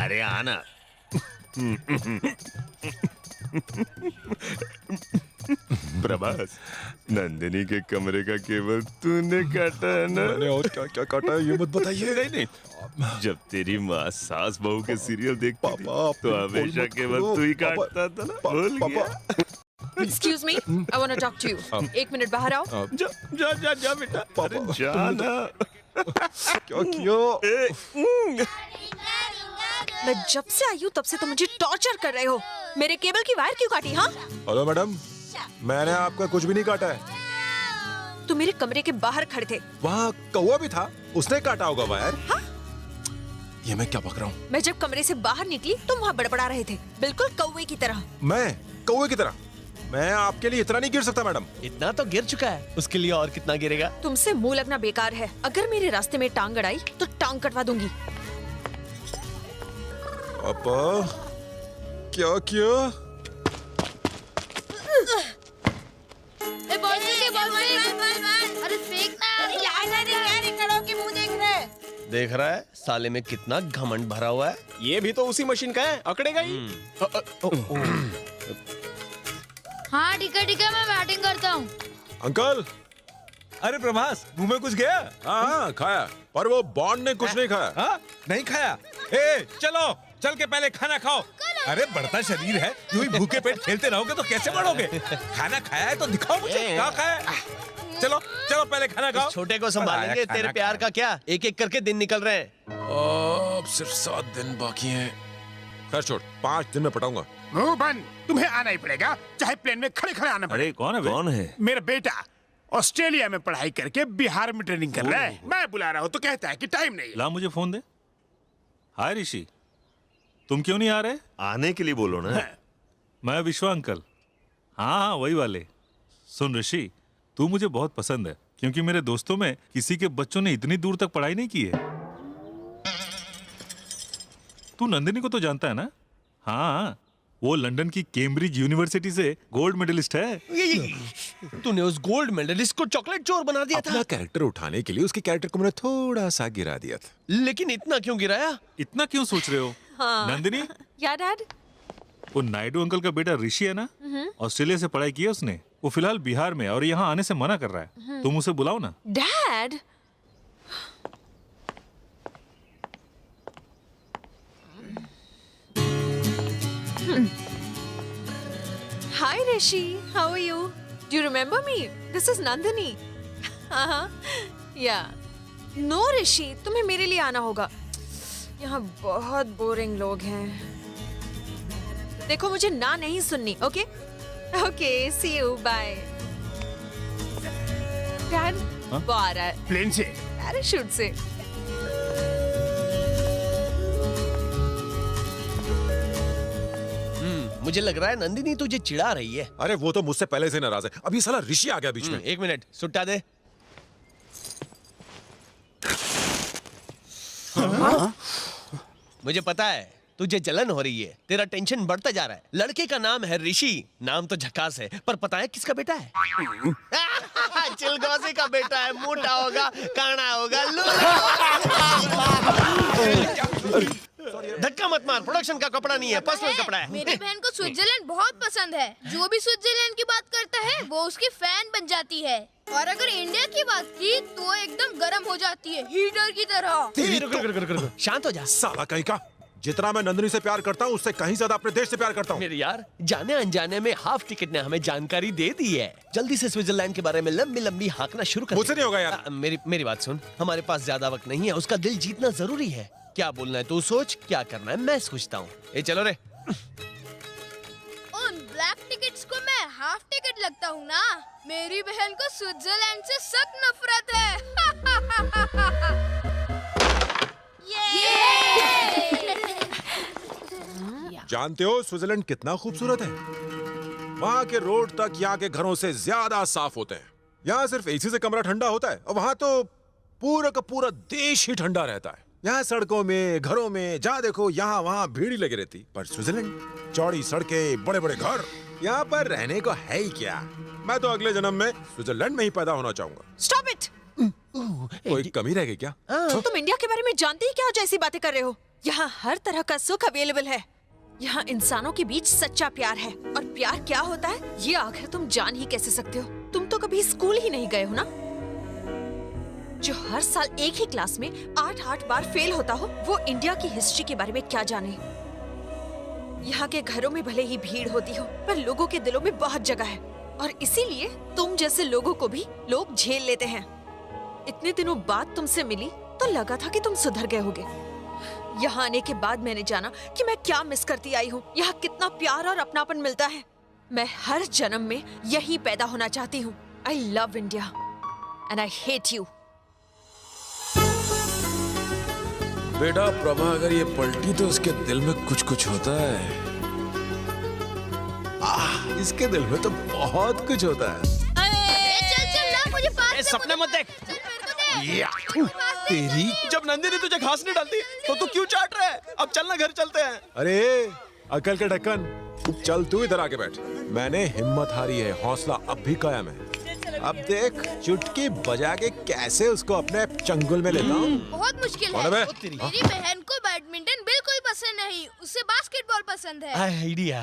अरे आना। प्रभास, नंदिनी के कमरे का केबल तूने काटा है ना? मैंने और क्या क्या काटा है ये मत बताइए। नहीं, जब तेरी माँ सास बहू के सीरियल देखती थी, पापा, तो हमेशा केबल तू ही काटता था ना? भूल गया? Excuse me, I want to talk to you. 1 minute बाहर आओ। जा बेटा। अरे जाना। क्या किया? मैं जब से आई हूँ तब से तो मुझे टॉर्चर कर रहे हो। मेरे केबल की वायर क्यों काटी? हाँ, हेलो मैडम, मैंने आपका कुछ भी नहीं काटा है। तुम मेरे कमरे के बाहर खड़े थे। वहाँ कौवा भी था, उसने काटा होगा वायर। हाँ? ये मैं क्या बक रहा हूँ? मैं जब कमरे से बाहर निकली तुम वहाँ बड़बड़ा रहे थे, बिल्कुल कौवे की तरह। मैं कौवे की तरह? मैं आपके लिए इतना नहीं गिर सकता मैडम। इतना तो गिर चुका है, उसके लिए और कितना गिरेगा? तुमसे मुंह लगना बेकार है। अगर मेरे रास्ते में टांग अड़ाई तो टांग कटवा दूंगी। पापा, क्या किया? अरे फेंकना मुंह देख रहे हैं। देख रहा है साले में कितना घमंड भरा हुआ है। ये भी तो उसी मशीन का है, अकड़ेगा ही। हाँ ठीक है मैं बैटिंग करता हूँ। अंकल। अरे प्रभास, मुंह में कुछ गया? हाँ खाया, पर वो बॉन्ड ने कुछ नहीं खाया। हाँ, नहीं खाया। ए, चलो चल के पहले खाना खाओ। अरे बढ़ता शरीर है, यूं ही भूखे पेट खेलते रहोगे तो कैसे बढ़ोगे? खाना खाया है तो दिखाओ मुझे, क्या खाया है? चलो चलो पहले खाना खाओ। छोटे को संभालेंगे, तेरे प्यार का क्या? एक एक करके दिन निकल रहे हैं। अब सिर्फ 7 दिन बाकी हैं। खैर छोड़, 5 दिन में पटाऊंगा। मुंह बंद, तुम्हें आना ही पड़ेगा, चाहे प्लेन में खड़े खड़े आना पड़े। अरे कौन है? मेरा बेटा ऑस्ट्रेलिया में पढ़ाई करके बिहार में ट्रेनिंग कर रहा है। मैं बुला रहा हूँ तो कहता है कि टाइम नहीं है। ला मुझे फोन दे। हाय ऋषि, तुम क्यों नहीं आ रहे? आने के लिए बोलो ना। मैं विश्वा अंकल। हाँ, वही वाले। सुन ऋषि, तू मुझे बहुत पसंद है, क्योंकि मेरे दोस्तों में किसी के बच्चों ने इतनी दूर तक पढ़ाई नहीं की है। तू नंदिनी को तो जानता है ना? हाँ, वो लंदन की कैम्ब्रिज यूनिवर्सिटी से गोल्ड मेडलिस्ट है। तूने उस गोल्ड मेडलिस्ट को चॉकलेट चोर बना दिया था। अपना कैरेक्टर उठाने के लिए उसके कैरेक्टर को मैंने थोड़ा सा गिरा दिया था। लेकिन इतना क्यों गिराया? इतना क्यों सोच रहे हो? हाँ। नंदिनी, या डैड? वो नायडू अंकल का बेटा ऋषि है ना, ऑस्ट्रेलिया से पढ़ाई की है उसने। वो फिलहाल बिहार में और यहाँ आने से मना कर रहा है। तुम उसे बुलाओ ना। Dad, Hi Rishi, how are you? Do you remember me? This is Nandini. Yeah. No Rishi, तुम्हें मेरे लिए आना होगा। यहाँ बहुत बोरिंग लोग हैं। देखो मुझे ना नहीं सुननी, okay? Okay, see you, bye. Dad, वो आ रहा है। प्लेन से? पैराशूट से। मुझे लग रहा है नंदिनी तुझे चिढ़ा रही है। अरे वो तो मुझसे पहले से नाराज है, अभी साला ऋषि आ गया बीच में। 1 मिनट, सुट्टा दे। मुझे पता है तुझे जलन हो रही है, तेरा टेंशन बढ़ता जा रहा है। लड़के का नाम है ऋषि, नाम तो झकास है, पर पता है किसका बेटा है? चिलगोजी का बेटा है। मोटा होगा, काना होगा, धक्का मत मार, प्रोडक्शन का कपड़ा नहीं है, पर्सनल कपड़ा है। मेरी बहन को स्विट्जरलैंड बहुत पसंद है। जो भी स्विट्जरलैंड की बात करता है वो उसकी फैन बन जाती है। और अगर इंडिया की बात की तो एकदम गर्म हो जाती है, हीटर की तरह। शांत हो जा। साला कहीं का, जितना मैं नंदिनी से प्यार करता हूँ उससे कहीं ज्यादा अपने देश से प्यार करता हूँ। मेरे यार, जाने अनजाने में हाफ टिकट ने हमें जानकारी दे दी है। जल्दी से स्विट्जरलैंड के बारे में लंबी लंबी हाँकना शुरू कर। मुझसे नहीं होगा यार। मेरी बात सुन, हमारे पास ज्यादा वक्त नहीं है, उसका दिल जीतना जरूरी है। क्या बोलना है तू सोच, क्या करना है मैं सोचता हूँ। ए चलो रे। उन ब्लैक टिकट्स को मैं हाफ टिकट लगता हूँ ना। मेरी बहन को स्विट्जरलैंड से सख्त नफरत है। जानते हो स्विट्जरलैंड कितना खूबसूरत है? वहाँ के रोड तक यहाँ के घरों से ज्यादा साफ होते हैं। यहाँ सिर्फ एसी से कमरा ठंडा होता है और वहाँ तो पूरा का पूरा देश ही ठंडा रहता है। यहाँ सड़कों में, घरों में जहाँ देखो यहाँ वहाँ भीड़ ही लगी रहती। पर स्विट्जरलैंड, चौड़ी सड़कें, बड़े बड़े घर, यहाँ पर रहने को है ही क्या। मैं तो अगले जन्म में स्विट्जरलैंड में ही पैदा होना चाहूंगा। Stop it! कोई कमी रह गई क्या? तुम इंडिया के बारे में जानते ही क्या हो जो ऐसी बातें कर रहे हो? यहाँ हर तरह का सुख अवेलेबल है। यहाँ इंसानों के बीच सच्चा प्यार है, और प्यार क्या होता है ये आखिर तुम जान ही कैसे सकते हो? तुम तो कभी स्कूल ही नहीं गए हो ना? जो हर साल एक ही क्लास में 8-8 बार फेल होता हो, वो इंडिया की हिस्ट्री के बारे में क्या जाने? यहाँ के घरों में भले ही भीड़ होती हो, पर लोगों के दिलों में बहुत जगह है, और इसीलिए तुम जैसे लोगों को भी लोग झेल लेते हैं। इतने दिनों बाद तुमसे मिली तो लगा था कि तुम सुधर गए होगे। यहाँ आने के बाद मैंने जाना कि मैं क्या मिस करती आई हूँ। यहाँ कितना प्यार और अपनापन मिलता है। मैं हर जन्म में यहीं पैदा होना चाहती हूँ। I love India and I hate you. बेटा प्रभा अगर ये पलटी तो इसके दिल में कुछ कुछ होता है। इसके दिल में तो बहुत कुछ होता है। चल ना, मुझे पास दे, सपने मत देख। चल मेरे को दे। तेरी जब नंदिनी तुझे घास नहीं डालती तो तू क्यों चाट रहा है? अब चलना घर चलते हैं। अरे अकल के ढक्कन, चल तू इधर आके बैठ। मैंने हिम्मत हारी है, हौसला अब भी कायम है। अब देख चुटकी बजा के कैसे उसको अपने चंगुल में लेता हूँ। बहुत मुश्किल कौन है है। बे? मेरी बहन को बैडमिंटन बिल्कुल पसंद नहीं, उसे बास्केटबॉल पसंद है। आइडिया।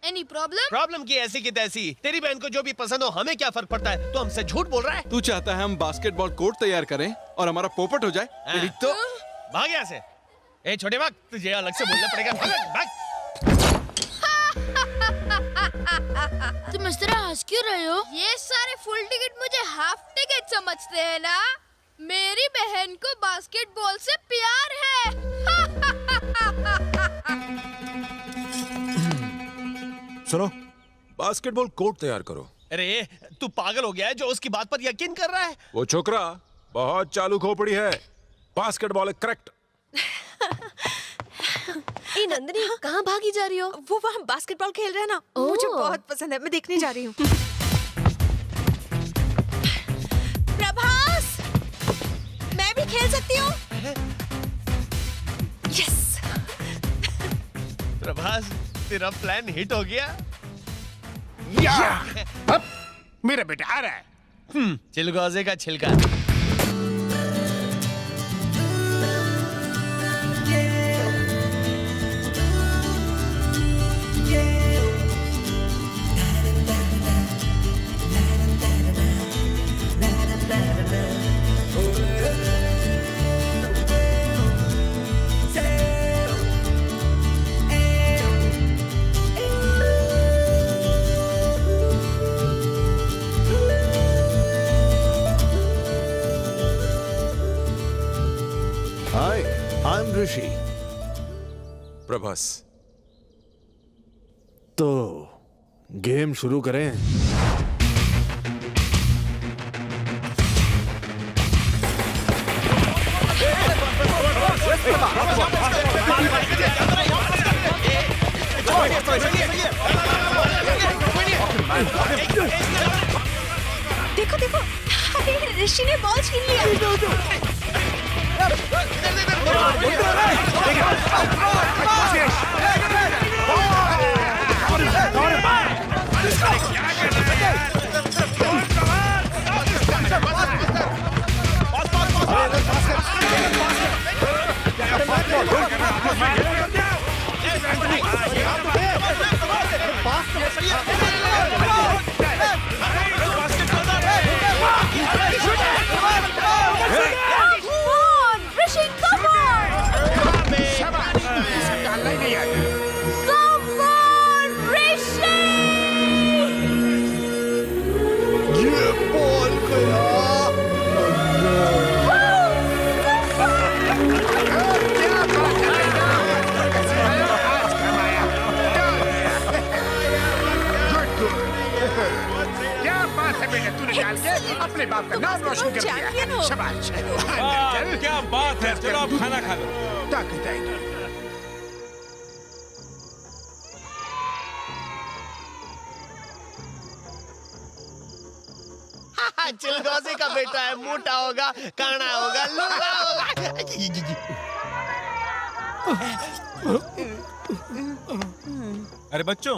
Any problem? प्रॉब्लम की ऐसी की तैसी। तेरी बहन को जो भी पसंद हो हमें क्या फर्क पड़ता है? तू हमसे झूठ बोल रहा है। तू चाहता है हम बास्केटबॉल कोर्ट तैयार करें और हमारा पोपट हो जाए? तेरी तो भाग यहाँ से। ए छोटे भाग, तुझे अलग से बोलना पड़ेगा। भाग। तुम इस तरह हंस क्यों रहे हो? ये सारे फुल टिकट मुझे हाफ टिकट समझते हैं ना? मेरी बहन को बास्केटबॉल से प्यार है। सुनो, बास्केटबॉल कोर्ट तैयार करो। अरे तू पागल हो गया है जो उसकी बात पर यकीन कर रहा है? वो छोकरा बहुत चालू खोपड़ी है। बास्केटबॉल है करेक्ट। ए नंदिनी, कहाँ भागी जा रही हो? वो वहाँ बास्केटबॉल खेल रहे हैं ना, मुझे बहुत पसंद है, मैं देखने जा रही हूँ। प्रभास, मैं भी खेल सकती हूँ? यस। प्रभास, तेरा प्लान हिट हो गया। अब मेरा बेटा आ रहा है। चिलगोजे का छिलका। हाय, आई एम ऋषि। प्रभास, तो गेम शुरू करें। देखो देखो, अरे ऋषि ने बॉल छीन लिया। अपने बाप का नाम रोशन कर दिया है। शाबाश। चल। क्या बात है, चलो अब खाना खा लो। ताकत आएगी। चिलगोजे का बेटा है, मोटा होगा, काना होगा, लूला होगा। अरे बच्चों,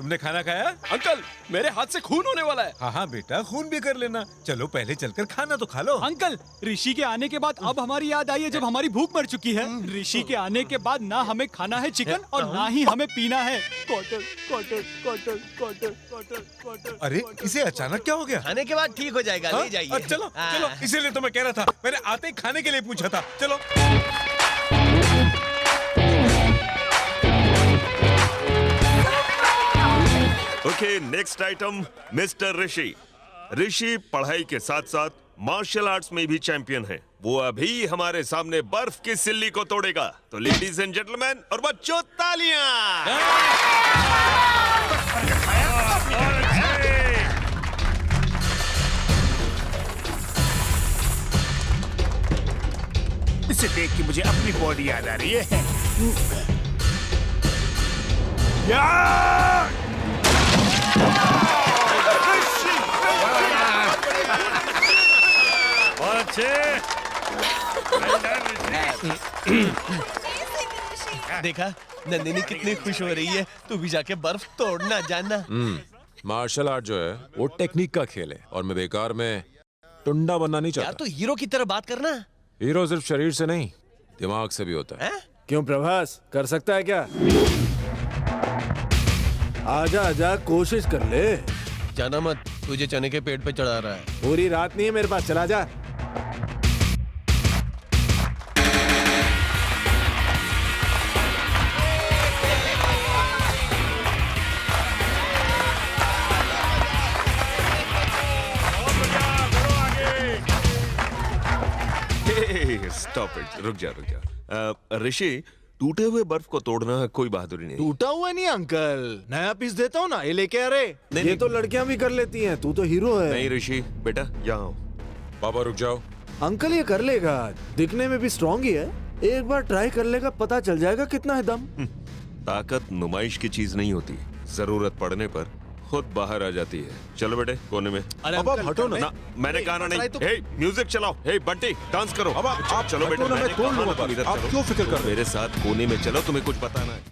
तुमने खाना खाया? अंकल मेरे हाथ से खून होने वाला है। हाँ हाँ बेटा, खून भी कर लेना। चलो पहले चलकर खाना तो खा लो। अंकल, ऋषि के आने के बाद अब हमारी याद आई है जब हमारी भूख मर चुकी है। ऋषि के आने के बाद ना हमें खाना है चिकन और ना ही हमें पीना है quarter quarter quarter quarter quarter quarter. अरे इसे अचानक क्या हो गया? खाने के बाद ठीक हो जाएगा, ले जाइए। चलो चलो, इसीलिए तो मैं कह रहा था, मैंने आते ही खाने के लिए पूछा था। चलो। ओके, नेक्स्ट आइटम, मिस्टर ऋषि। ऋषि पढ़ाई के साथ साथ मार्शल आर्ट्स में भी चैंपियन है। वो अभी हमारे सामने बर्फ की सिल्ली को तोड़ेगा। तो लेडीज एंड जेंटलमैन और बच्चों, तालियां। इसे देख के मुझे अपनी बॉडी याद आ रही है। देखा नंदिनी कितनी खुश हो रही है। तू भी जाके बर्फ तोड़ना जानना। मार्शल आर्ट जो है वो टेक्निक का खेल है और मैं बेकार में टुंडा बनना नहीं यार चाहता। तू हीरो की तरह बात करना। हीरो सिर्फ शरीर से नहीं, दिमाग से भी होता है। क्यों प्रभास, कर सकता है क्या? आजा आजा, कोशिश कर ले। जाना मत, तुझे चने के पेट पे चढ़ा रहा है। पूरी रात नहीं है मेरे पास, चला जा। स्टॉप इट, रुक जा। ऋषि, टूटे हुए बर्फ को तोड़ना कोई बहादुरी नहीं। टूटा हुआ नहीं अंकल, नया पीस देता हूँ ना, ये लेके आ रहे। ये तो लड़कियां भी कर लेती हैं, तू तो हीरो है। नहीं ऋषि बेटा, यहाँ आओ। पापा रुक जाओ। अंकल ये कर लेगा, दिखने में भी स्ट्रॉन्ग ही है। एक बार ट्राई कर लेगा, पता चल जाएगा कितना है दम। ताकत नुमाइश की चीज नहीं होती, जरूरत पड़ने पर खुद बाहर आ जाती है। चलो बेटे, कोने में। अब आप हटो ना। मैंने कहा ना नहीं। हे, म्यूजिक चलाओ। हे बंटी, डांस करो। अब आप चलो बेटे, हटो ना, मैं मैंने तोड़ कहा लूंगा ना तुम बर्फ। इधर आप चलो। क्यों फिक्र कर रहे हो? मेरे साथ कोने में चलो, तुम्हें कुछ बताना है।